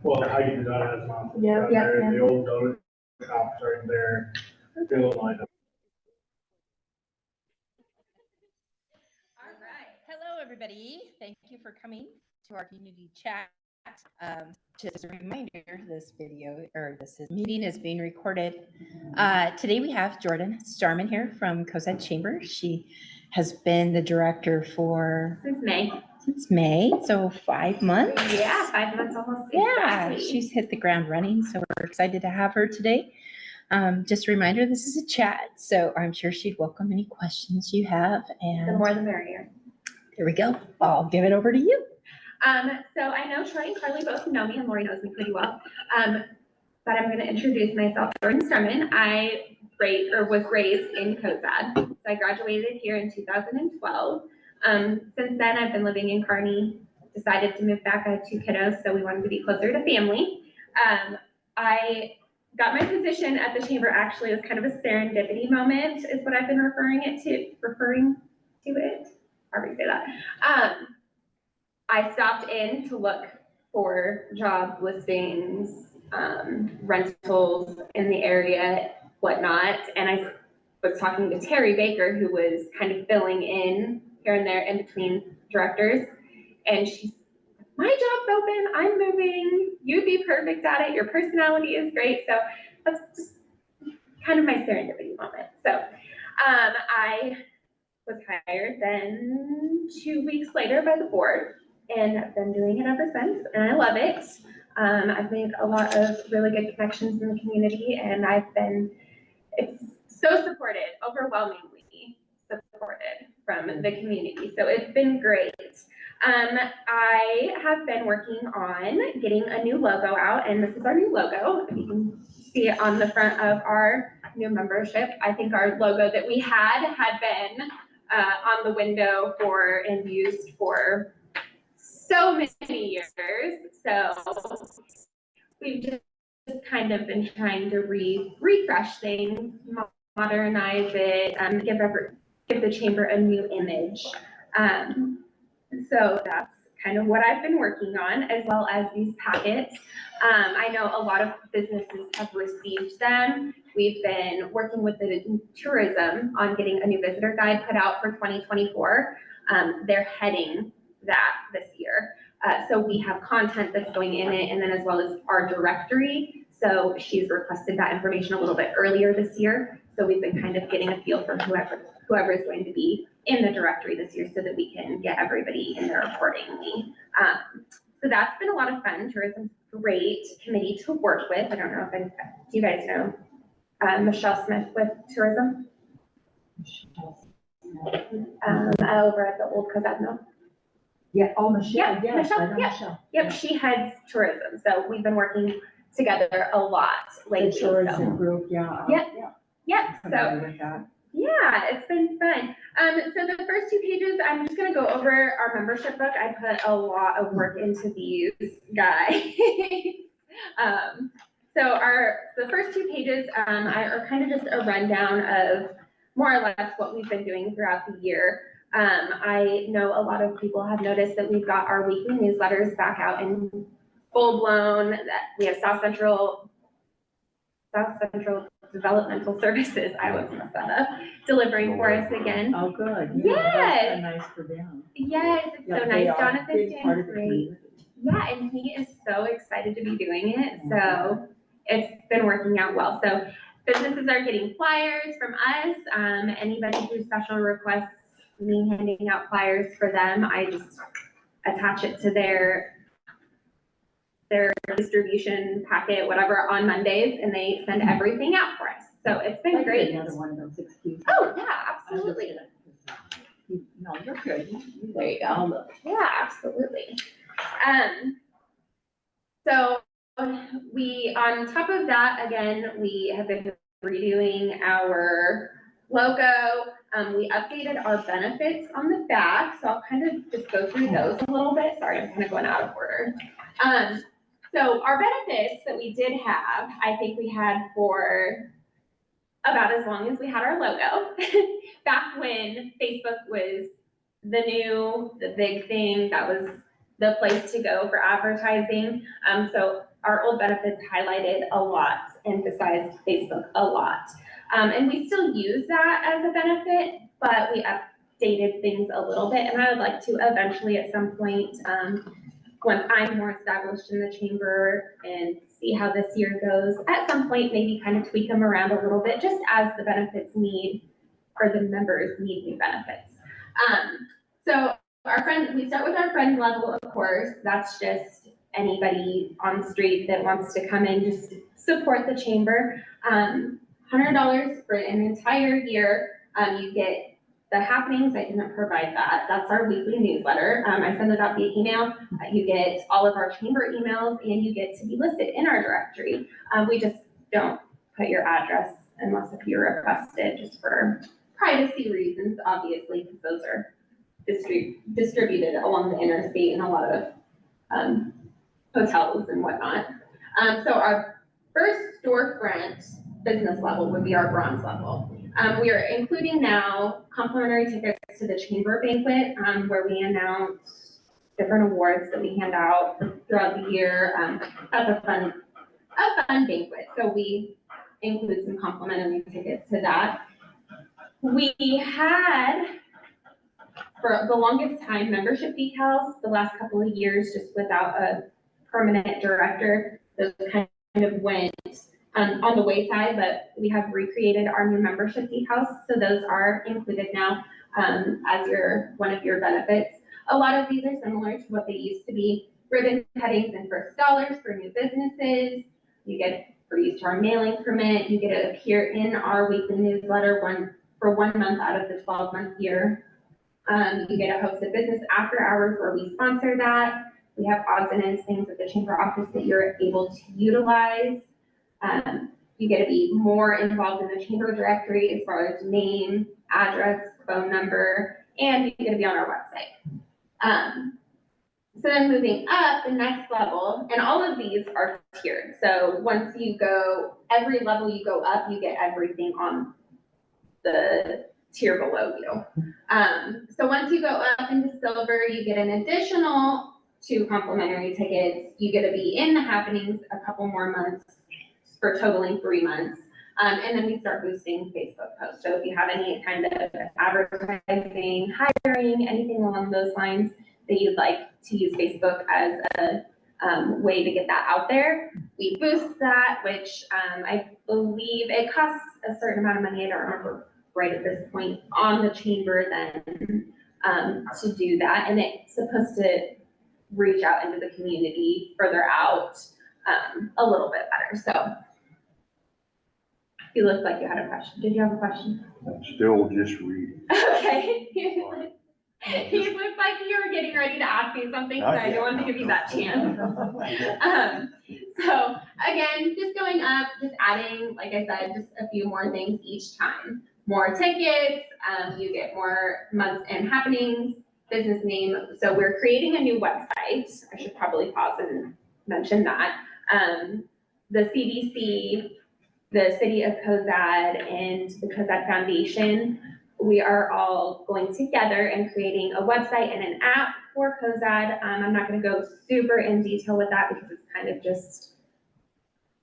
Well, how you design it is not. Yeah. The old donut shops right there. Fill line up. All right. Hello, everybody. Thank you for coming to our community chat. Just a reminder, this meeting is being recorded. Today we have Jordan Starman here from Cozad Chamber. She has been the director since May, so 5 months. Yeah, 5 months almost. Yeah, Exactly. she's hit the ground running, so we're excited to have her today. Just a reminder, this is a chat, so I'm sure she'd welcome any questions you have. And the more the merrier. There we go. I'll give it over to you. So I know Troy and Carly both know me, and Lori knows me pretty well. But I'm going to introduce myself. Jordan Starman. I was raised in Cozad. So I graduated here in 2012. Since then, I've been living in Kearney. Decided to move back. I have 2 kiddos, so we wanted to be closer to family. I got my position at the chamber. Actually, it was kind of a serendipity moment, is what I've been referring to it. How do we say that? I stopped in to look for job listings, rentals in the area, whatnot, and I was talking to Terry Baker, who was kind of filling in here and there in between directors, and she's, my job's open, I'm moving, you'd be perfect at it, your personality is great. So that's just kind of my serendipity moment. So I was hired then 2 weeks later by the board, and I've been doing it ever since, and I love it. I've made a lot of really good connections in the community, and it's so supported, overwhelmingly supported from the community. So it's been great. I have been working on getting a new logo out, and this is our new logo. You can see it on the front of our new membership. I think our logo that we had been on the window and used for so many years. So we've just kind of been trying to refresh things, modernize it, give the chamber a new image. So that's kind of what I've been working on, as well as these packets. I know a lot of businesses have received them. We've been working with the tourism on getting a new visitor guide put out for 2024. They're heading that this year. So we have content that's going in it, and then as well as our directory. So she's requested that information a little bit earlier this year. So we've been kind of getting a feel for whoever is going to be in the directory this year, so that we can get everybody in there accordingly. So that's been a lot of fun. Tourism's a great committee to work with. I don't know do you guys know Michelle Smith with tourism? Over at the old Cozad Mill. Yeah, oh, Michelle, yeah, yes, Michelle, I know yeah. Michelle. Yep, she heads tourism. So we've been working together a lot lately. The tourism group, yeah. Yep, so yeah, it's been fun. So the first 2 pages, I'm just gonna go over our membership book. I put a lot of work into these guys. So the first 2 pages are kind of just a rundown of more or less what we've been doing throughout the year. I know a lot of people have noticed that we've got our weekly newsletters back out in full blown. That we have South Central Developmental Services, I was messed that up, delivering for us again. Oh, good. Yes. That's nice for them. Yes, it's so nice. Jonathan's doing great. Yeah, and he is so excited to be doing it. So it's been working out well. So businesses are getting flyers from us. Anybody who special requests me handing out flyers for them, I just attach it to their distribution packet, whatever, on Mondays, and they send everything out for us. So it's been great. Another one of those excuses. Oh yeah, absolutely. No, you're good. There you go. Yeah, absolutely. So on top of that, again, we have been redoing our logo. We updated our benefits on the back, so I'll kind of just go through those a little bit. Sorry, I'm kind of going out of order. So our benefits that we did have, I think we had for about as long as we had our logo. Back when Facebook was the big thing, that was the place to go for advertising. So our old benefits highlighted a lot, emphasized Facebook a lot. And we still use that as a benefit, but we updated things a little bit, and I would like to eventually at some point, once I'm more established in the chamber and see how this year goes, at some point, maybe kind of tweak them around a little bit, just as the benefits need, or the members need new benefits. So we start with our friend level, of course. That's just anybody on the street that wants to come in, just support the chamber. $100 for an entire year. You get the happenings. I didn't provide that. That's our weekly newsletter. I send it out via email. You get all of our chamber emails, and you get to be listed in our directory. We just don't put your address unless if you request it, just for privacy reasons, obviously, because those are distributed along the interstate and a lot of hotels and whatnot. So our first storefront business level would be our bronze level. We are including now complimentary tickets to the chamber banquet, where we announce different awards that we hand out throughout the year. That's a fun banquet. So we include some complimentary tickets to that. We had, for the longest time, membership decals. The last couple of years, just without a permanent director, those kind of went on the wayside, but we have recreated our new membership decals. So those are included now as one of your benefits. A lot of these are similar to what they used to be. Ribbon cuttings and first dollars for new businesses. You get free use to our mailing permit. You get to appear in our weekly newsletter for 1 month out of the 12-month year. You get to host a business after hours where we sponsor that. We have odds and ends things at the chamber office that you're able to utilize. You get to be more involved in the chamber directory as far as name, address, phone number, and you get to be on our website. So then moving up the next level, and all of these are tiered. So once you go, every level you go up, you get everything on the tier below you. So once you go up into silver, you get an additional 2 complimentary tickets. You get to be in the happenings a couple more months for totaling 3 months. And then we start boosting Facebook posts. So if you have any kind of advertising, hiring, anything along those lines that you'd like to use Facebook as a way to get that out there, we boost that, which I believe it costs a certain amount of money. I don't remember right at this point on the chamber then to do that. And it's supposed to reach out into the community further out a little bit better. So you looked like you had a question. Did you have a question? I'm still just reading. Okay. You looked like you were getting ready to ask me something, so I don't want to give you that chance. So again, just going up, just adding, like I said, just a few more things each time. More tickets, you get more months and happenings, business name. So we're creating a new website. I should probably pause and mention that. The CDC, the City of Cozad, and the Cozad Foundation, we are all going together and creating a website and an app for Cozad. I'm not going to go super in detail with that because it's kind of just,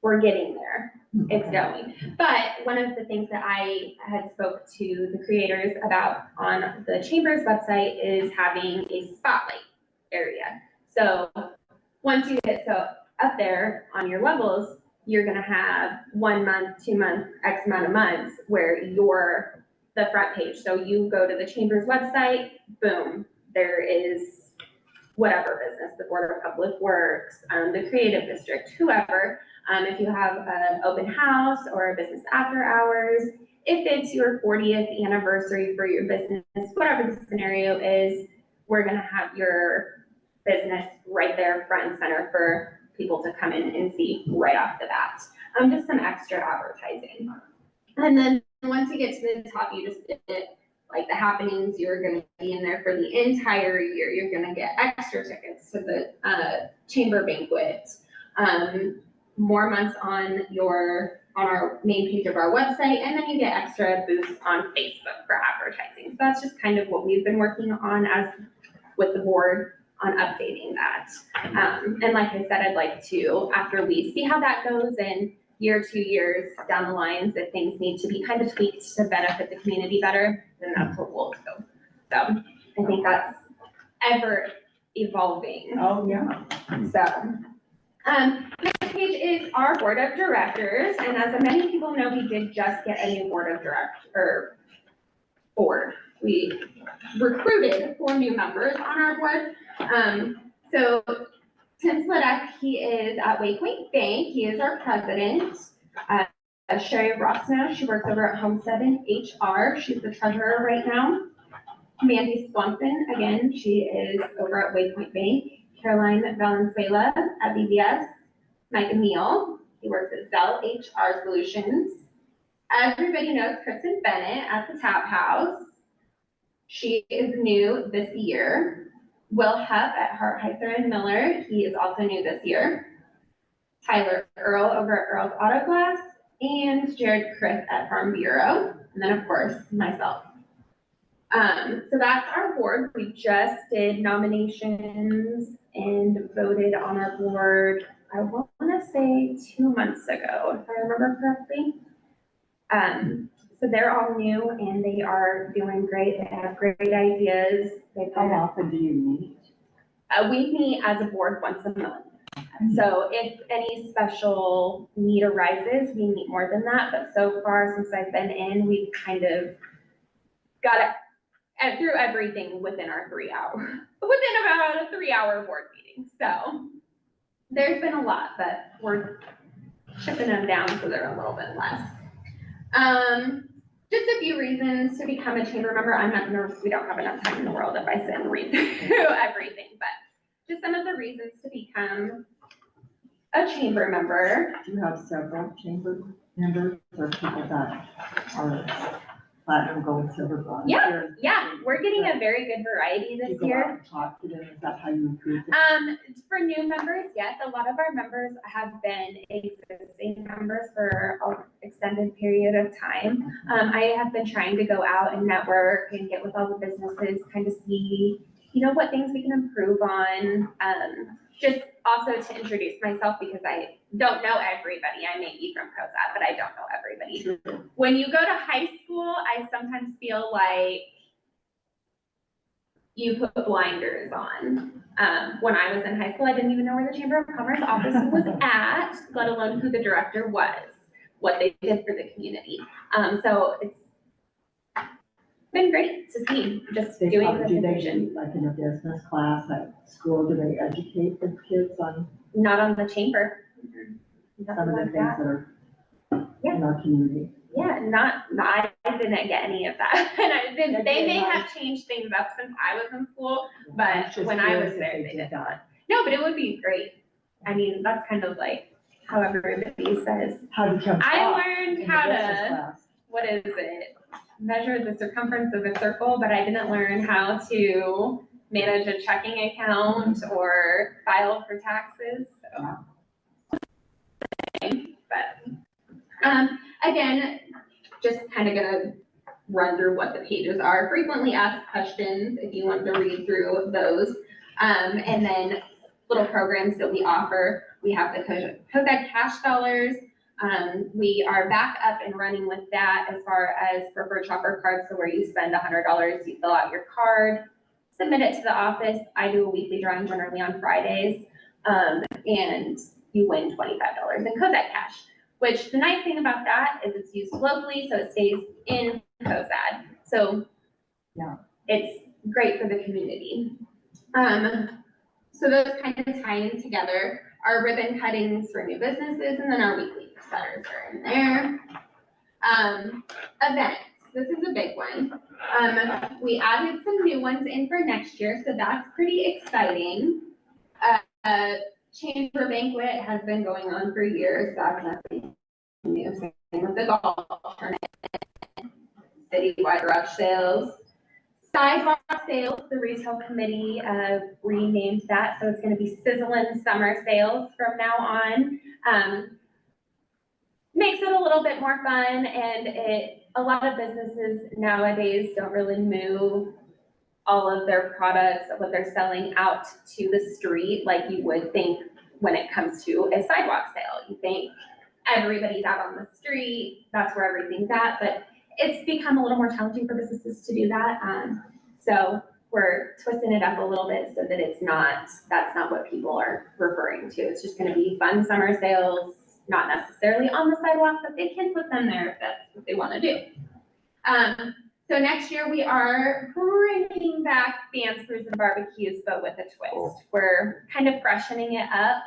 we're getting there. It's going. But one of the things that I had spoke to the creators about on the chamber's website is having a spotlight area. So once you get up there on your levels, you're going to have 1 month, 2 months, X amount of months where you're the front page. So you go to the chamber's website, boom, there is whatever business, the Board of Public Works, the Creative District, whoever. If you have an open house or a business after hours, if it's your 40th anniversary for your business, whatever the scenario is, we're going to have your business right there front and center for people to come in and see right off the bat. Just some extra advertising. And then once you get to the top, you just get like the happenings. You're going to be in there for the entire year. You're going to get extra tickets to the chamber banquet. More months on our main page of our website, and then you get extra boosts on Facebook for advertising. So that's just kind of what we've been working on as with the board on updating that. And like I said, I'd like to, after we see how that goes in year, 2 years down the lines, if things need to be kind of tweaked to benefit the community better, then that's what we'll do. So I think that's ever evolving. Oh, yeah. So, next page is our board of directors, and as many people know, we did just get a new board. We recruited 4 new members on our board. So Tim Sladek, he is at Waypoint Bank. He is our president. Sherry Rossnow, she works over at Homestead in HR. She's the treasurer right now. Mandy Swanson, again, she is over at Waypoint Bank. Caroline Valenzuela at BBS. Mike Neal, he works at Zell HR Solutions. Everybody knows Kristen Bennett at the Tap House. She is new this year. Will Huff at Hart Heiser and Miller, he is also new this year. Tyler Earl over at Earl's Auto Glass, and Jared Chris at Farm Bureau, and then of course myself. So that's our board. We just did nominations and voted on our board, I want to say 2 months ago, if I remember correctly. So they're all new and they are doing great. They have great ideas. How often do you meet? We meet as a board once a month. So if any special need arises, we meet more than that. But so far, since I've been in, we've kind of got it through everything within our 3 hour, within about a 3-hour board meeting. So there's been a lot, but we're chipping them down so they're a little bit less. Just a few reasons to become a chamber member. I'm not gonna, we don't have enough time in the world if I sit and read through everything, but just some of the reasons to become a chamber member. Do you have several chamber members or people that are platinum, gold, silver, bronze? Yeah, we're getting a very good variety You this go year. out and talk to them, is that how you recruit them? For new members, yes, a lot of our members have been existing members for an extended period of time. I have been trying to go out and network and get with all the businesses, kind of see, you know, what things we can improve on. Just also to introduce myself because I don't know everybody. I may be from Cozad, but I don't know everybody. Sure. When you go to high school, I sometimes feel like you put blinders on. When I was in high school, I didn't even know where the Chamber of Commerce office was at, let alone who the director was, what they did for the community. So it's been great to see, just They doing probably- the do they position. do, like in a business class at school, do they educate the kids on Not on the chamber. some Nothing of the like things that. that are Yeah. in our community? Yeah, I didn't get any of that. And they may have changed things up since I was in school, but I'm just when I was curious if there, they they did did that. not. No, but it would be great. I mean, that's kind of like how everybody says. How to become I top learned in the how business to, class. what is it? Measure the circumference of a circle, but I didn't learn how to manage a checking account or file for taxes, so. But, again, just kind of gonna run through what the pages are. Frequently asked questions, if you want to read through those. And then little programs that we offer. We have the Cozad Cash Dollars. We are back up and running with that as far as preferred shopper cards. So where you spend $100, you fill out your card, submit it to the office. I do a weekly drawing generally on Fridays. And you win $25 in Cozad Cash, which the nice thing about that is it's used locally, so it stays in Cozad. So Yeah. it's great for the community. So those kind of tie in together. Our ribbon cuttings for new businesses, and then our weekly newsletters are in there. Events, this is a big one. We added some new ones in for next year, so that's pretty exciting. Chamber banquet has been going on for years, that's nothing new. Same with the golf tournament, citywide rush sales. Sidewalk sales, the retail committee renamed that, so it's gonna be Sizzlin' Summer Sales from now on. Makes it a little bit more fun, and a lot of businesses nowadays don't really move all of their products, what they're selling out to the street, like you would think when it comes to a sidewalk sale. You think everybody's out on the street, that's where everything's at, but it's become a little more challenging for businesses to do that. So we're twisting it up a little bit so that that's not what people are referring to. It's just gonna be fun summer sales, not necessarily on the sidewalk, but they can put them there if that's what they wanna do. So next year we are bringing back bands, brews, and barbecues, but with a twist. We're kind of freshening it up.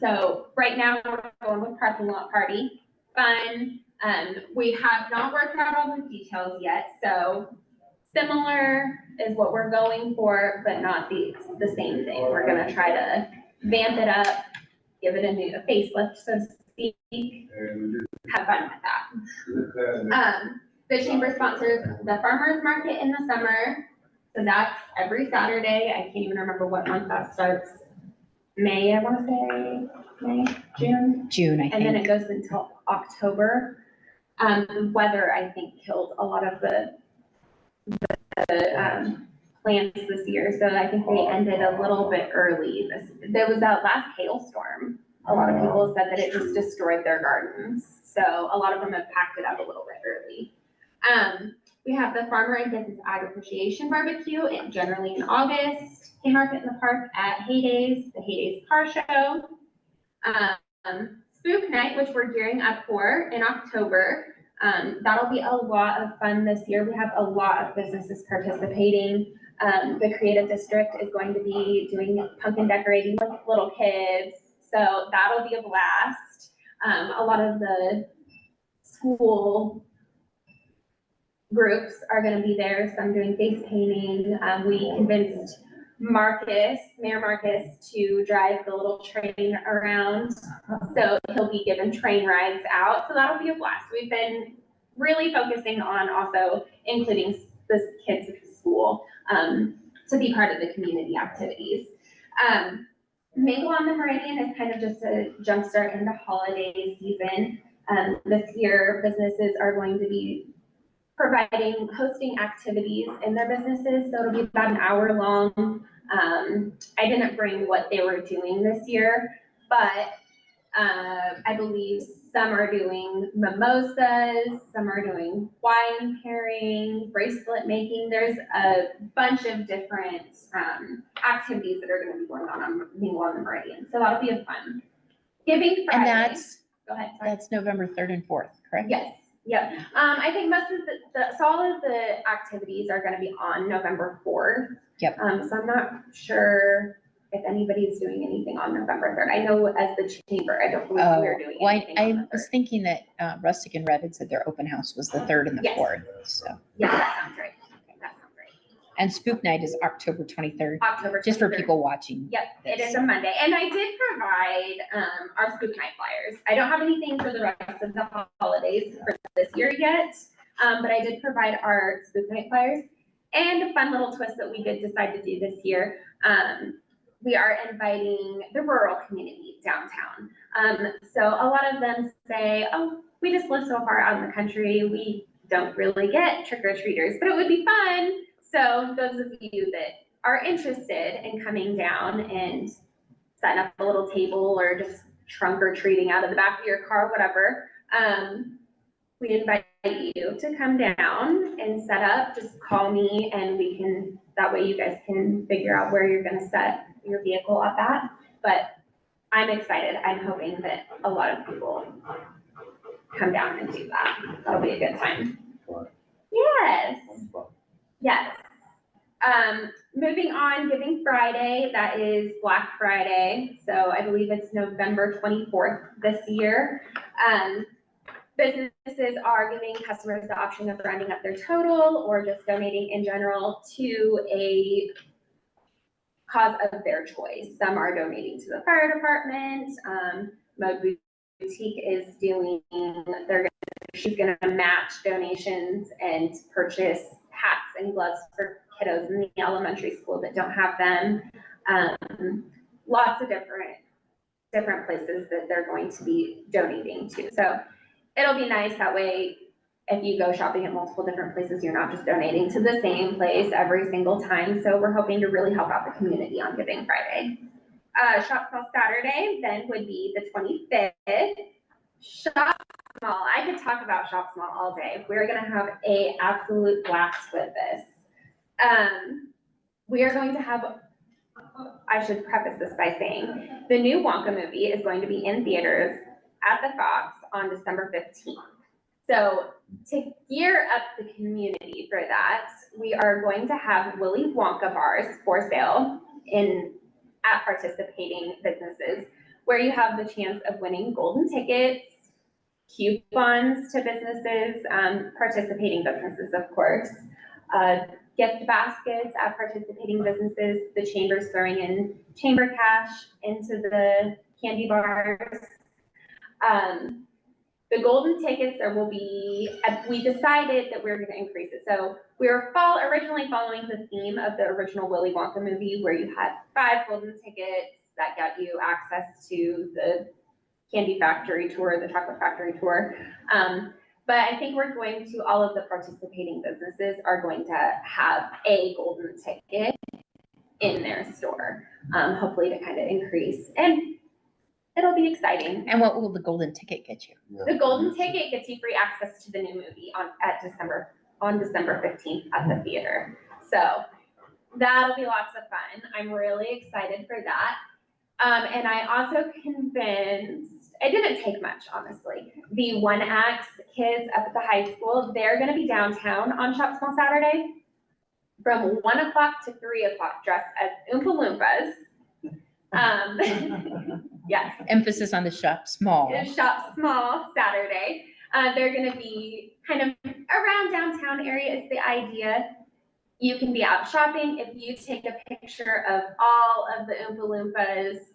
So right now we're going with parking lot party, fun. We have not worked out all the details yet, so similar is what we're going for, but not the same thing. We're gonna try to vamp it up, give it a facelift, so to speak, have fun with that. The chamber sponsors the farmers market in the summer, so that's every Saturday. I can't even remember what month that starts. May, I wanna say, May, June? June, I think. And then it goes until October. The weather, I think, killed a lot of the plans this year, so I think they ended a little bit early. There was that last hailstorm. A lot of people said that it just destroyed their gardens, so a lot of them have packed it up a little bit early. We have the Farmer and Business Ag Appreciation Barbecue, generally in August. Haymarket in the Park at Heydays, the Heydays Car Show. Spook Night, which we're gearing up for in October. That'll be a lot of fun this year. We have a lot of businesses participating. The Creative District is going to be doing pumpkin decorating with little kids, so that'll be a blast. A lot of the school groups are gonna be there, some doing face painting. We convinced Mayor Marcus, to drive the little train around. So he'll be given train rides out, so that'll be a blast. We've been really focusing on also including the kids at the school, to be part of the community activities. Mingle on the Meridian is kind of just a jumpstart into holiday season. This year, businesses are going to be hosting activities in their businesses, so it'll be about an hour long. I didn't bring what they were doing this year, but I believe some are doing mimosas, some are doing wine pairing, bracelet making. There's a bunch of different activities that are going to be going on Mingle on the Meridian, so that'll be a fun. Giving Friday. And Go ahead. Sorry. that's November 3rd and 4th, correct? Yes. Yep. I think most of so all of the activities are gonna be on November 4th. Yep. So I'm not sure if anybody's doing anything on November 3rd. I know as the chamber, I don't believe we're doing Well, anything on I the was 3rd. thinking that Rustic and Red had said their open house was the 3rd and the Yes. 4th, so. Yeah, that sounds right. That sounds right. And Spook Night is October 23rd, October 23rd. just for people watching. Yep, it this. is a Monday, and I did provide, our Spook Night flyers. I don't have anything for the rest of the holidays for this year yet, but I did provide our Spook Night flyers. And a fun little twist that we did decide to do this year, we are inviting the rural community downtown. So a lot of them say, oh, we just live so far out in the country, we don't really get trick-or-treaters, but it would be fun. So those of you that are interested in coming down and setting up a little table or just trunk or treating out of the back of your car, whatever, we invite you to come down and set up. Just call me and we can, that way you guys can figure out where you're gonna set your vehicle up at. But I'm excited. I'm hoping that a lot of people come down and do that. That'll be a good time. Yes. Yes. Moving on, Giving Friday, that is Black Friday. So I believe it's November 24th this year. Businesses are giving customers the option of rounding up their total or just donating in general to a cause of their choice. Some are donating to the fire department. Mode Boutique is doing, she's gonna match donations and purchase hats and gloves for kiddos in the elementary school that don't have them. Lots of different places that they're going to be donating to. So it'll be nice that way if you go shopping at multiple different places, you're not just donating to the same place every single time. So we're hoping to really help out the community on Giving Friday. Shop Small Saturday then would be the 25th. Shop Small, I could talk about Shop Small all day. We're gonna have a absolute blast with this. We are going to have, I should preface this by saying, the new Wonka movie is going to be in theaters at the Fox on December 15th. So to gear up the community for that, we are going to have Willy Wonka bars for sale at participating businesses, where you have the chance of winning golden tickets, coupons to businesses, participating businesses, of course, gift baskets at participating businesses, the chamber's throwing in chamber cash into the candy bars. The golden tickets, there will be, we decided that we were gonna increase it. So we were originally following the theme of the original Willy Wonka movie, where you had 5 golden tickets that got you access to the candy factory tour, the chocolate factory tour. But I think we're going to, all of the participating businesses are going to have a golden ticket in their store, hopefully to kind of increase, and it'll be exciting. And what will the golden ticket get you? The golden ticket gets you free access to the new movie on December 15th at the theater. So that'll be lots of fun. I'm really excited for that. And I also convinced, it didn't take much, honestly. The 1X kids up at the high school, they're gonna be downtown on Shop Small Saturday from 1 o'clock to 3 o'clock, dressed as Oompa Loompas. Yes. Emphasis on the shop small. Shop Small Saturday. They're gonna be kind of around downtown area is the idea. You can be out shopping. If you take a picture of all of the Oompa Loompas,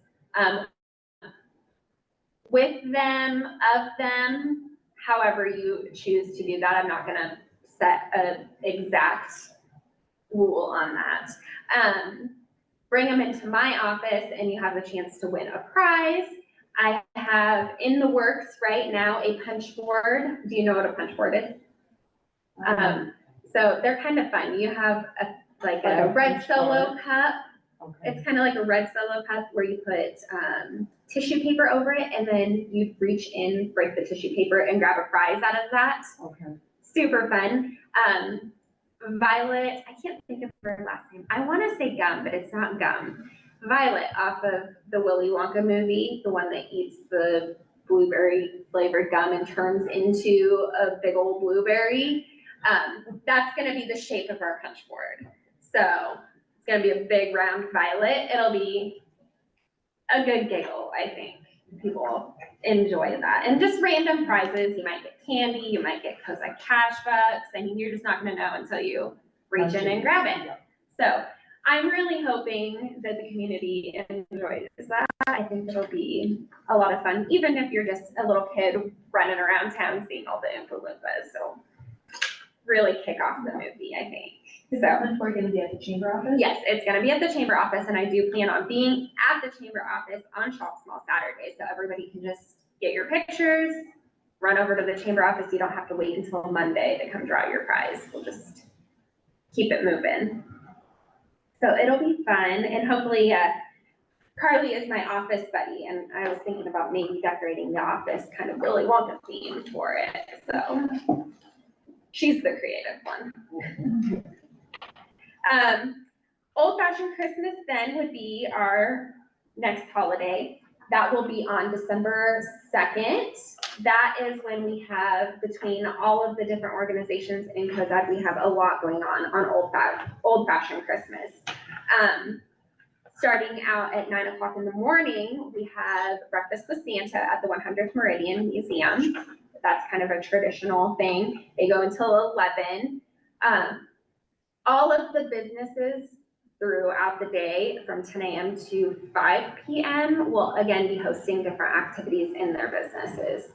with them, of them, however you choose to do that. I'm not gonna set an exact rule on that. Bring them into my office and you have the chance to win a prize. I have in the works right now a punch board. Do you know what a punch board is? So they're kind of fun. You have a red Solo cup. Okay. It's kind of like a red Solo cup where you put tissue paper over it, and then you reach in, break the tissue paper, and grab a prize out of that. Okay. Super fun. Violet, I can't think of her last name. I want to say Gum, but it's not Gum. Violet off of the Willy Wonka movie, the one that eats the blueberry flavored gum and turns into a big old blueberry. That's going to be the shape of our punch board. So it's going to be a big round violet. It'll be a good giggle, I think. People enjoy that. And just random prizes. You might get candy, you might get Cozad cash bucks. I mean, you're just not going to know until you reach in and grab it. So I'm really hoping that the community enjoys that. I think it'll be a lot of fun, even if you're just a little kid running around town seeing all the Oompa Loompas. So really kick off the movie, I think. Is that one we're gonna be at the chamber office? Yes, it's gonna be at the chamber office, and I do plan on being at the chamber office on Shop Small Saturday, so everybody can just get your pictures, run over to the chamber office. You don't have to wait until Monday to come draw your prize. We'll just keep it moving. So it'll be fun, and hopefully, Carly is my office buddy, and I was thinking about maybe decorating the office kind of Willy Wonka theme for it, so she's the creative one. Old Fashioned Christmas then would be our next holiday. That will be on December 2nd. That is when we have, between all of the different organizations in Cozad, we have a lot going on Old Fashioned Christmas. Starting out at 9 o'clock in the morning, we have Breakfast with Santa at the 100th Meridian Museum. That's kind of a traditional thing. They go until 11. All of the businesses throughout the day from 10 a.m. to 5 p.m. will again be hosting different activities in their businesses.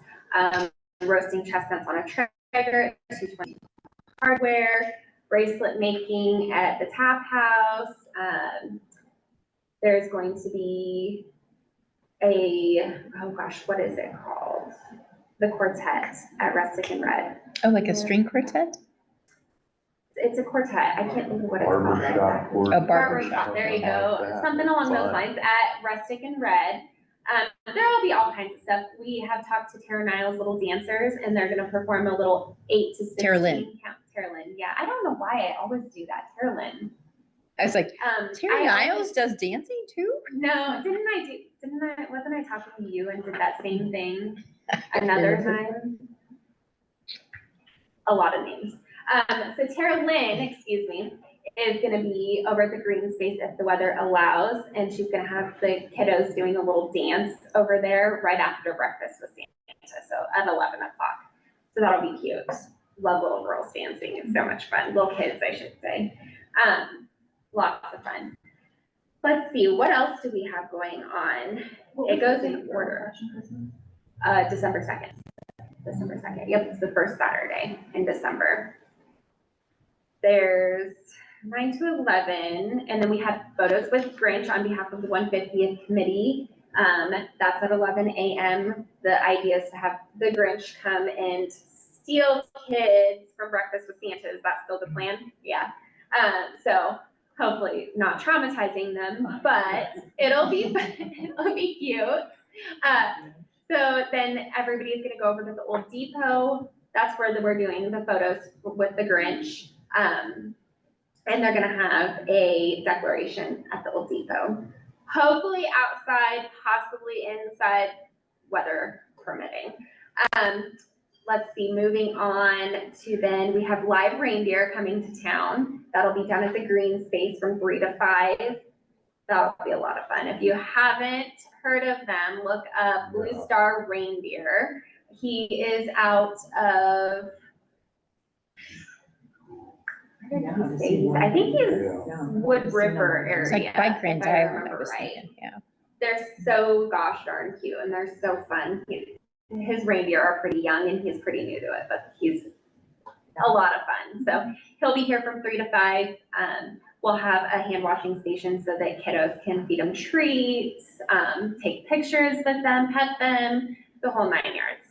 Roasting chestnuts on a traeger, 220 hardware, bracelet making at the Tap House. There's going to be oh gosh, what is it called? The Quartet at Rustic and Red. Oh, like a string quartet? It's a quartet. I can't think of what it's called. Barbershop. exactly. A Barbershop, there you go. Something along those lines at Rustic and Red. There'll be all kinds of stuff. We have talked to Tara Niles' Little Dancers, and they're gonna perform a little 8 to 16 Tara Lynn. count. Tara Lynn, yeah. I don't know why I always do that. Tara Lynn. I was like, Terry I Niles does dancing too? No, wasn't I talking to you and did that same thing another time? A lot of names. So Tara Lynn, excuse me, is gonna be over at the green space if the weather allows, and she's gonna have the kiddos doing a little dance over there right after breakfast with Santa, so at 11 o'clock. So that'll be cute. Love little girls dancing. It's so much fun. Little kids, I should say. Lots of fun. Let's see, what else do we have going on? It goes in order. December 2nd. December 2nd. Yep, it's the first Saturday in December. There's 9 to 11, and then we have photos with Grinch on behalf of the 150th committee. That's at 11 a.m. The idea is to have the Grinch come and steal kids from breakfast with Santa. Is that still the plan? Yeah. So hopefully not traumatizing them, but it'll be cute. So then everybody's gonna go over to the old depot. That's where we're doing the photos with the Grinch. And they're gonna have a declaration at the old depot. Hopefully outside, possibly inside, weather permitting. Let's see, moving on to then, we have live reindeer coming to town. That'll be done at the green space from 3 to 5. That'll be a lot of fun. If you haven't heard of them, look up Blue Star Reindeer. He is out of, I think he's Wood River area. It's like by Grand if I Island, I remember was right. thinking, yeah. They're so gosh darn cute and they're so fun. His reindeer are pretty young and he's pretty new to it, but he's a lot of fun. So he'll be here from 3 to 5. We'll have a hand washing station so that kiddos can feed them treats, take pictures with them, pet them, the whole 9 yards.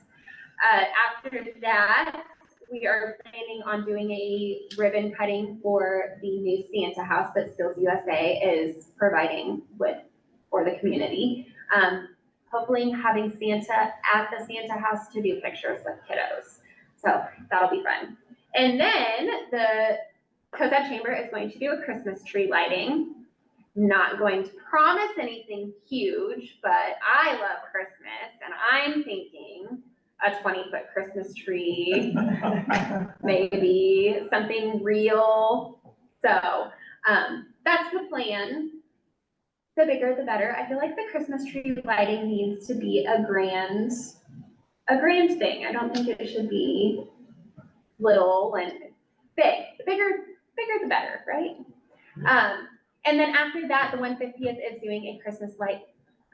After that, we are planning on doing a ribbon cutting for the new Santa house that Skills USA is providing for the community. Hopefully having Santa at the Santa house to do pictures with kiddos. So that'll be fun. And then the Cozad Chamber is going to do a Christmas tree lighting. Not going to promise anything huge, but I love Christmas and I'm thinking a 20-foot Christmas tree, maybe something real. So that's the plan. The bigger, the better. I feel like the Christmas tree lighting needs to be a grand thing. I don't think it should be little and big. The bigger, the better, right? And then after that, the 150th is doing a Christmas light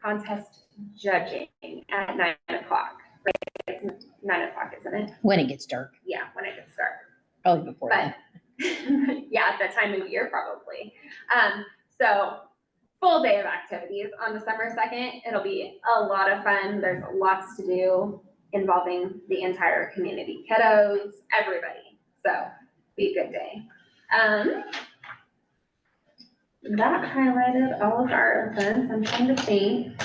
contest judging at 9 o'clock. Right? It's 9 o'clock, isn't it? When it gets dark, Yeah, when it gets dark. probably before But then. yeah, at that time of year probably. So full day of activities on December 2nd. It'll be a lot of fun. There's lots to do involving the entire community, kiddos, everybody. So be a good day. That highlighted all of our events. I'm trying to think.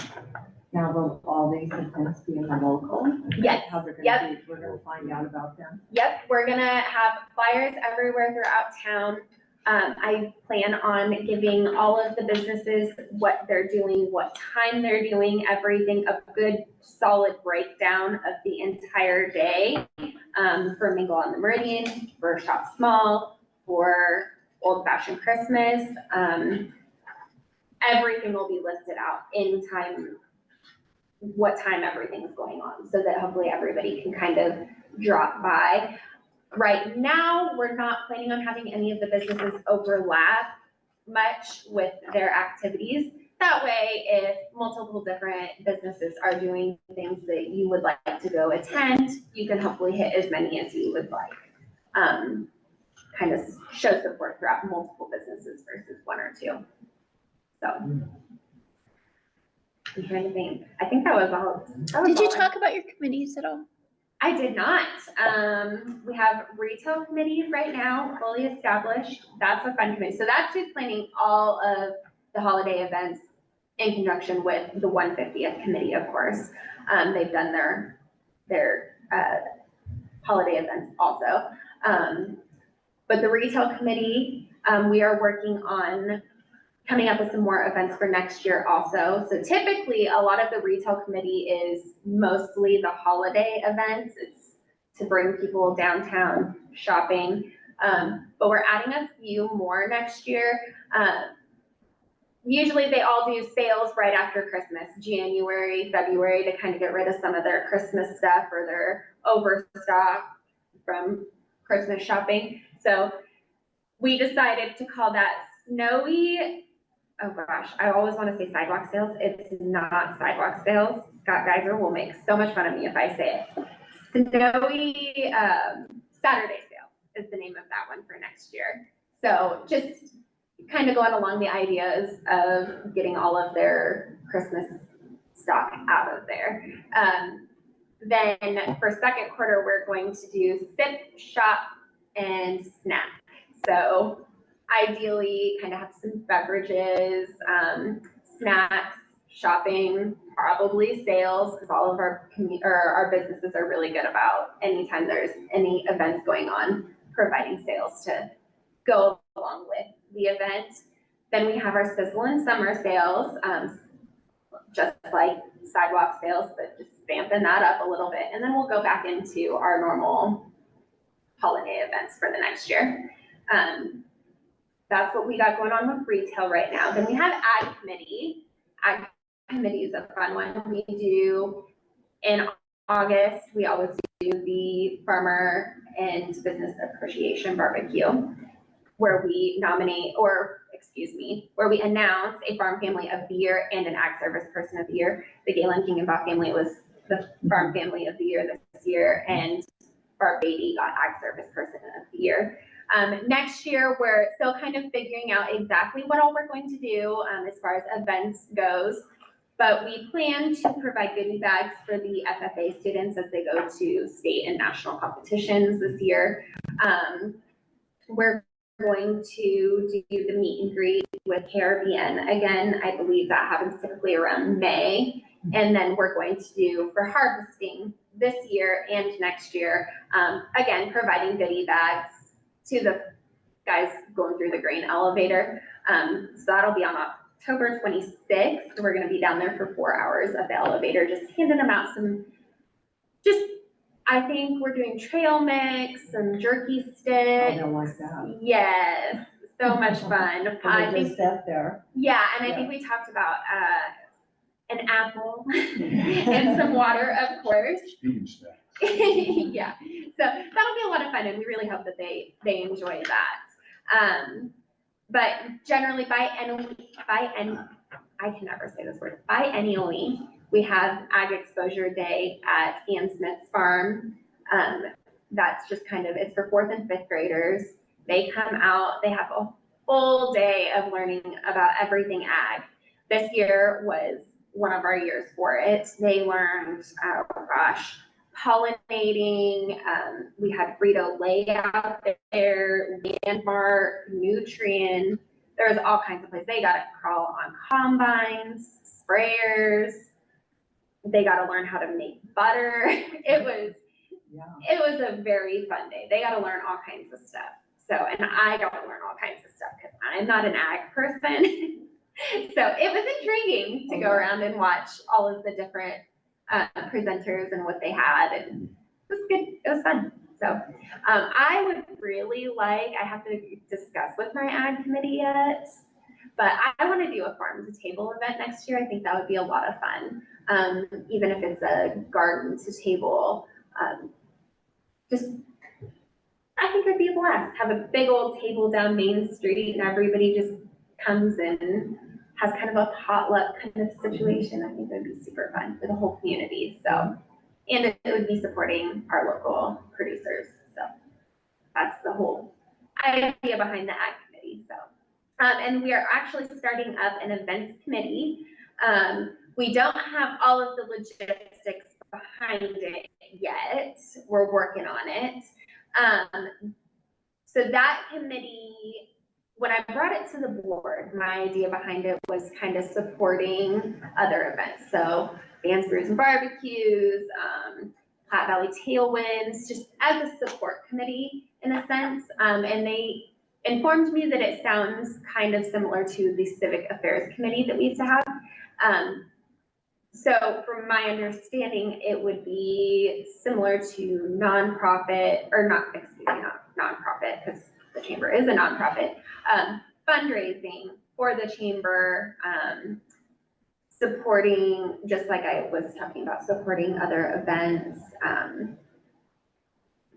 Now, will all these events be in the local? Yes. How they're Yep. gonna be, we're gonna find out about them. Yep, we're gonna have flyers everywhere throughout town. I plan on giving all of the businesses what they're doing, what time they're doing, everything, a good solid breakdown of the entire day. For Mingle on the Meridian, for Shop Small, for Old Fashioned Christmas. Everything will be listed out in time, what time everything's going on, so that hopefully everybody can kind of drop by. Right now, we're not planning on having any of the businesses overlap much with their activities. That way, if multiple different businesses are doing things that you would like to go attend, you can hopefully hit as many as you would like. Kind of show support throughout multiple businesses versus 1 or 2. So. I'm trying to think. I think that was all. Did you talk about your committees at all? I did not. We have retail committee right now, fully established. That's a fun committee. So that's who's planning all of the holiday events in conjunction with the 150th committee, of course. They've done their holiday events also. But the retail committee, we are working on coming up with some more events for next year also. So typically, a lot of the retail committee is mostly the holiday events. It's to bring people downtown shopping. But we're adding a few more next year. Usually they all do sales right after Christmas, January, February, to kind of get rid of some of their Christmas stuff or their overstock from Christmas shopping. So we decided to call that snowy, oh gosh, I always want to say sidewalk sales. It's not sidewalk sales. Scott Geiser will make so much fun of me if I say it. Snowy Saturday sales is the name of that one for next year. So just kind of going along the ideas of getting all of their Christmas stock out of there. Then for second quarter, we're going to do sip, shop, and snack. So ideally kind of have some beverages, snacks, shopping, probably sales, because all of our businesses are really good about anytime there's any events going on, providing sales to go along with the event. Then we have our Sizzle and Summer sales, just like sidewalk sales, but just vamping that up a little bit. And then we'll go back into our normal holiday events for the next year. That's what we got going on with retail right now. Then we have Ag Committee. Ag Committee is a fun one. We do in August, we always do the Farmer and Business Appreciation Barbecue, where we nominate, where we announce a Farm Family of the Year and an Ag Service Person of the Year. The Galen Kingenbach family was the Farm Family of the Year this year, and Barb Beatty got Ag Service Person of the Year. Next year, we're still kind of figuring out exactly what all we're going to do as far as events goes, but we plan to provide goodie bags for the FFA students as they go to state and national competitions this year. We're going to do the meet and greet with Caribbean. Again, I believe that happens typically around May. And then we're going to do for harvesting this year and next year, again, providing goodie bags to the guys going through the grain elevator. So that'll be on October 26th. We're going to be down there for 4 hours at the elevator, just handing them out I think we're doing trail mix, some jerky sticks. I don't like that. Yes, so much fun. I think, just sat there. yeah, and I think we talked about an apple and some water, of course. Speed snacks. Yeah, so that'll be a lot of fun, and we really hope that they enjoy that. But generally, I can never say this word, biennially, we have Ag Exposure Day at Ann Smith's farm. That's just kind of, it's for 4th and 5th graders. They come out, they have a full day of learning about everything ag. This year was one of our years for it. They learned, pollinating. We had Frito-Lay out there, Landmark, Nutrien. There was all kinds of places. They got to crawl on combines, sprayers. They got to learn how to make butter. It was a very fun day. They got to learn all kinds of stuff. So, and I got to learn all kinds of stuff because I'm not an ag person. So it was intriguing to go around and watch all of the different presenters and what they had, and it was good. It was fun. So I would really like, I have to discuss with my ag committee yet, but I want to do a farm to table event next year. I think that would be a lot of fun. Even if it's a garden to table, I think it'd be a blast. Have a big old table down Main Street and everybody just comes in, has kind of a potluck kind of situation. I think that'd be super fun for the whole community. So, and it would be supporting our local producers. So that's the whole idea behind the ag committee. So, and we are actually starting up an events committee. We don't have all of the logistics behind it yet. We're working on it. So that committee, when I brought it to the board, my idea behind it was kind of supporting other events. So Bands, Brews, and Barbecues, Platte Valley Tailwinds, just as a support committee in a sense. And they informed me that it sounds kind of similar to the Civic Affairs Committee that we used to have. So from my understanding, it would be similar to nonprofit, or not, excuse me, not nonprofit, because the chamber is a nonprofit, fundraising for the chamber, supporting, just like I was talking about, supporting other events,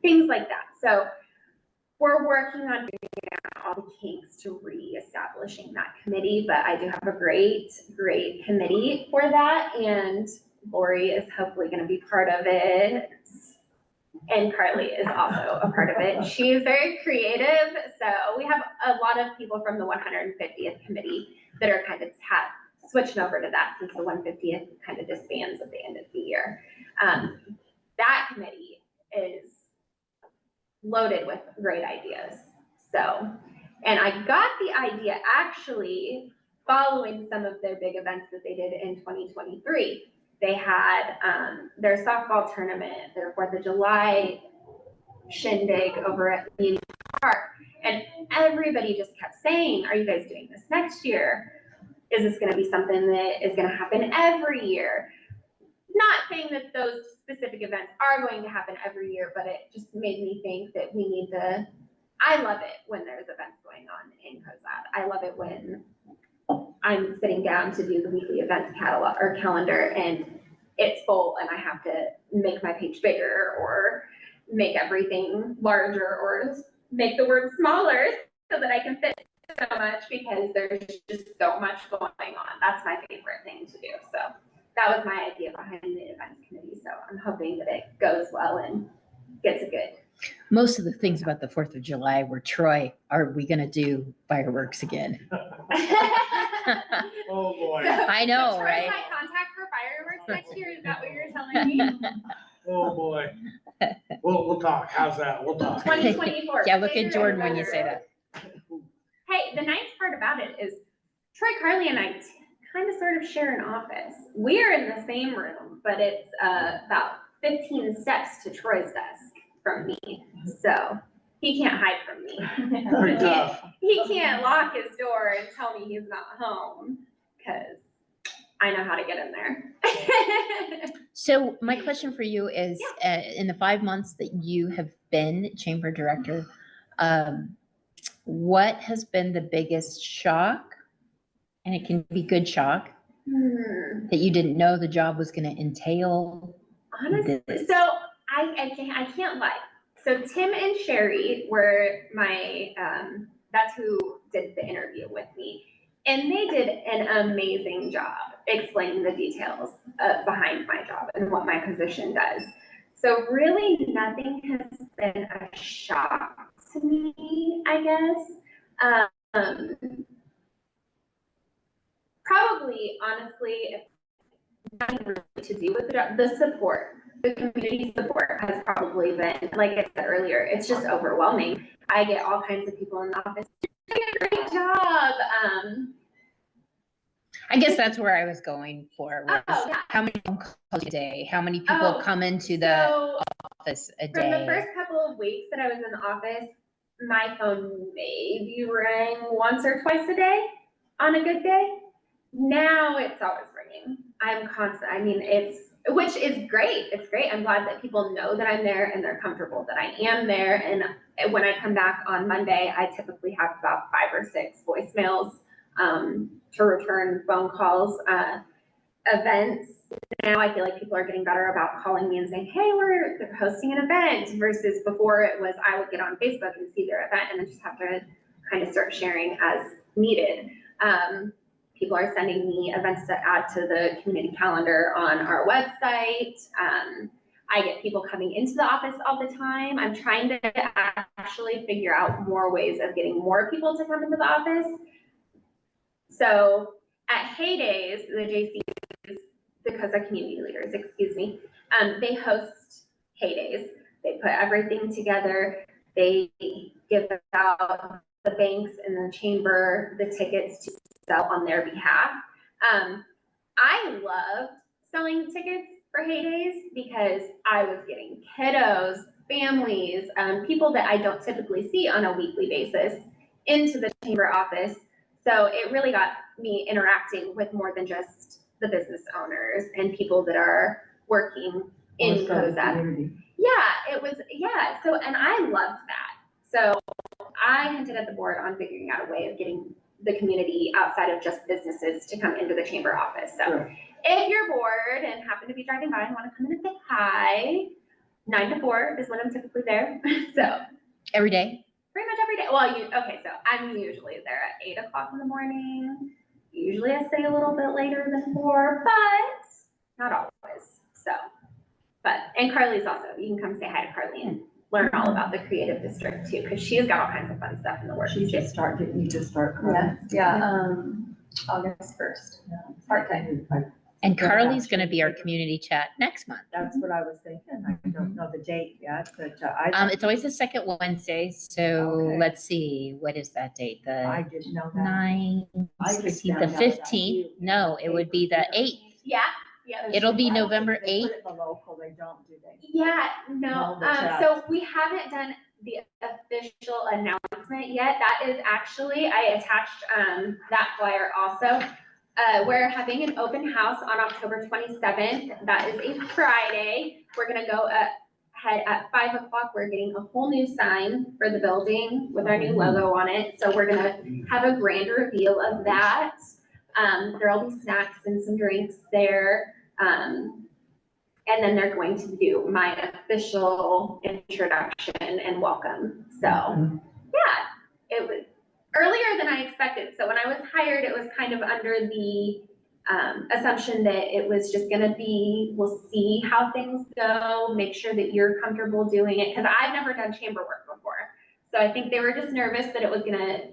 things like that. So we're working on figuring out all the kinks to reestablishing that committee, but I do have a great committee for that, and Lori is hopefully going to be part of it, and Carly is also a part of it. She is very creative, so we have a lot of people from the 150th committee that are kind of switching over to that, since the 150th kind of disbands at the end of the year. That committee is loaded with great ideas. So, and I got the idea actually following some of their big events that they did in 2023. They had their softball tournament, their 4th of July shindig over at Union Park, and everybody just kept saying, are you guys doing this next year? Is this going to be something that is going to happen every year? Not saying that those specific events are going to happen every year, but it just made me think that we need to, I love it when there's events going on in Cozad. I love it when I'm sitting down to do the weekly events catalog or calendar and it's full and I have to make my page bigger or make everything larger or make the words smaller so that I can fit so much, because there's just so much going on. That's my favorite thing to do. So that was my idea behind the events committee. So I'm hoping that it goes well and gets good. Most of the things about the 4th of July were, Troy, are we going to do fireworks again? Oh, boy. I know, Troy, right? my contact for fireworks next year. Is that what you're telling me? Oh, boy. We'll talk. How's that? We'll talk. 2024. Yeah, look at Jordan when you say that. Hey, the nice part about it is Troy, Carly, and I kind of sort of share an office. We're in the same room, but it's about 15 steps to Troy's desk from me. So he can't hide from me. Pretty tough. He can't lock his door and tell me he's not home, because I know how to get in there. So my question for you is, in the 5 months that you have been chamber director, what has been the biggest shock, and it can be good shock, that you didn't know the job was going to entail? Honestly, so I can't lie. So Tim and Sherry were my, that's who did the interview with me. And they did an amazing job explaining the details behind my job and what my position does. So really nothing has been a shock to me, I guess. Probably, honestly, if nothing really to do with the support. The community support has probably been, like I said earlier, it's just overwhelming. I get all kinds of people in the office. Doing a great job. I guess that's where I was going for. Was yeah. How many phone calls a day? How many people come into the office a day? From the first couple of weeks that I was in the office, my phone maybe rang once or twice a day on a good day. Now it's always ringing. I'm constant. I mean, which is great. It's great. I'm glad that people know that I'm there and they're comfortable that I am there. And when I come back on Monday, I typically have about 5 or 6 voicemails to return phone calls. Events, now I feel like people are getting better about calling me and saying, hey, we're hosting an event, versus before it was I would get on Facebook and see their event and then just have to kind of start sharing as needed. People are sending me events to add to the community calendar on our website. I get people coming into the office all the time. I'm trying to actually figure out more ways of getting more people to come into the office. So at Heydays, the JCs, the Cozad community leaders, excuse me, they host heydays. They put everything together. They give out the banks and the chamber the tickets to sell on their behalf. I loved selling tickets for heydays because I was getting kiddos, families, people that I don't typically see on a weekly basis into the chamber office. So it really got me interacting with more than just the business owners and people that are working in Cozad. Yeah, it was, yeah. So, and I loved that. So I hinted at the board on figuring out a way of getting the community outside of just businesses to come into the chamber office. So Sure. if you're bored and happen to be driving by and want to come in and say hi, 9 to 4 is when I'm typically there. So Every day? pretty much every day. Well, okay, so I'm usually there at 8 o'clock in the morning. Usually I stay a little bit later than 4, but not always. So, and Carly's also, you can come say hi to Carly and learn all about the creative district too, because she's got all kinds of fun stuff in the works. Didn't you just start, Carly? Yeah, August 1st, part-time. And Carly's gonna be our community chat next month. That's what I was thinking. I don't know the date yet, but It's always the second Wednesday, so Okay. let's see, what is that date? I The didn't know that. 9th, I just 16th, found the out about 15th? you. No, it would be the 8th. Yeah, yeah. It'll be I don't think November they 8th. put it in the local, they don't, do they? Yeah, no, No, the chat. so we haven't done the official announcement yet. That is actually, I attached, that flyer also. We're having an open house on October 27th. That is a Friday. We're gonna go ahead at 5 o'clock. We're getting a whole new sign for the building with our new logo on it. So we're gonna have a grand reveal of that. There'll be snacks and some drinks there. And then they're going to do my official introduction and welcome. So, yeah, it was earlier than I expected. So when I was hired, it was kind of under the assumption that it was just gonna be, we'll see how things go, make sure that you're comfortable doing it, because I've never done chamber work before. So I think they were just nervous that it was gonna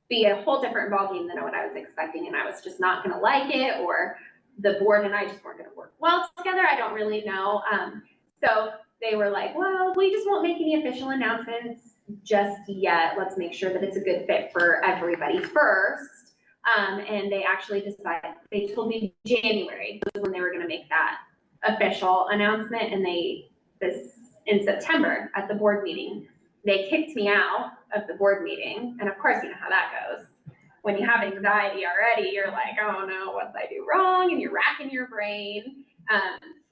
be a whole different ballgame than what I was expecting, and I was just not gonna like it, or the board and I just weren't gonna work well together. I don't really know. So they were like, well, we just won't make any official announcements just yet. Let's make sure that it's a good fit for everybody first. And they actually decided, they told me January was when they were gonna make that official announcement, and in September at the board meeting, they kicked me out of the board meeting, and of course, you know how that goes. When you have anxiety already, you're like, oh no, what did I do wrong? And you're racking your brain.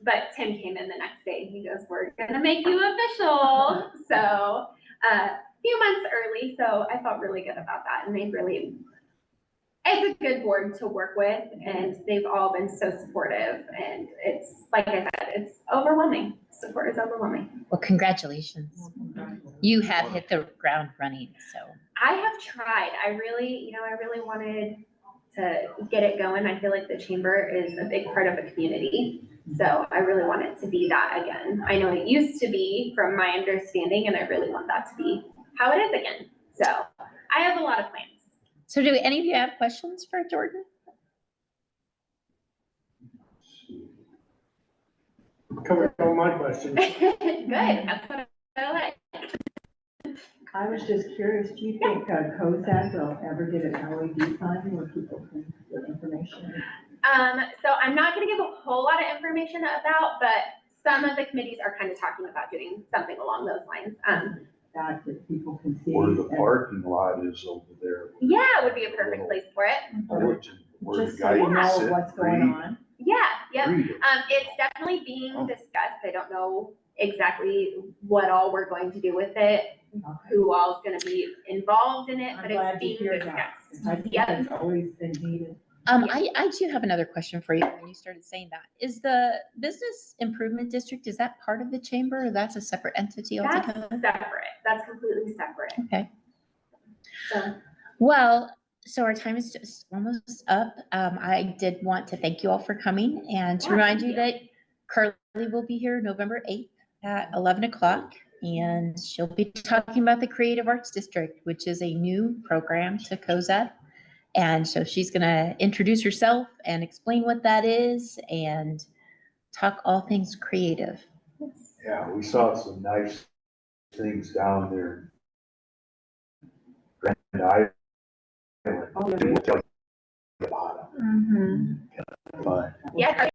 But Tim came in the next day and he goes, we're gonna make you official. So a few months early, so I felt really good about that. And it's a good board to work with, and they've all been so supportive, and it's, like I said, it's overwhelming. Support is overwhelming. Well, congratulations. You have hit the ground running, so. I have tried. I really wanted to get it going. I feel like the chamber is a big part of a community. So I really want it to be that again. I know it used to be from my understanding, and I really want that to be how it is again. So I have a lot of plans. So do any of you have questions for Jordan? Covered all my questions. Good, that's what I like. I was just curious, do you think Cozad will ever get an LED sign where people can get information? So I'm not gonna give a whole lot of information about, but some of the committees are kind of talking about doing something along those lines. That people can see. Where the parking lot is over there. Yeah, it would be a perfect place for it. Bulletin, where Just the so guy you can know sit, what's going read, on. Yeah, yep. read it. It's definitely being discussed. I don't know exactly what all we're going to do with it, who all is gonna be involved in it, I'm but it's glad to being hear that. discussed. I think Yep. it's always been needed. I do have another question for you when you started saying that. Is the Business Improvement District, is that part of the chamber, or that's a separate entity That's altogether? separate. That's completely separate. Okay. So, Well, so our time is just almost up. I did want to thank you all for coming and to Yeah, remind thank you that Carly will be here November 8th at 11 o'clock. And she'll be talking about the Creative Arts District, which is a new program to Cozad. And so she's going to introduce herself and explain what that is and talk all things creative. Yeah, we saw some nice things down there. Grand Island. Oh, yeah. They will tell you about Mhm. them, but Yeah,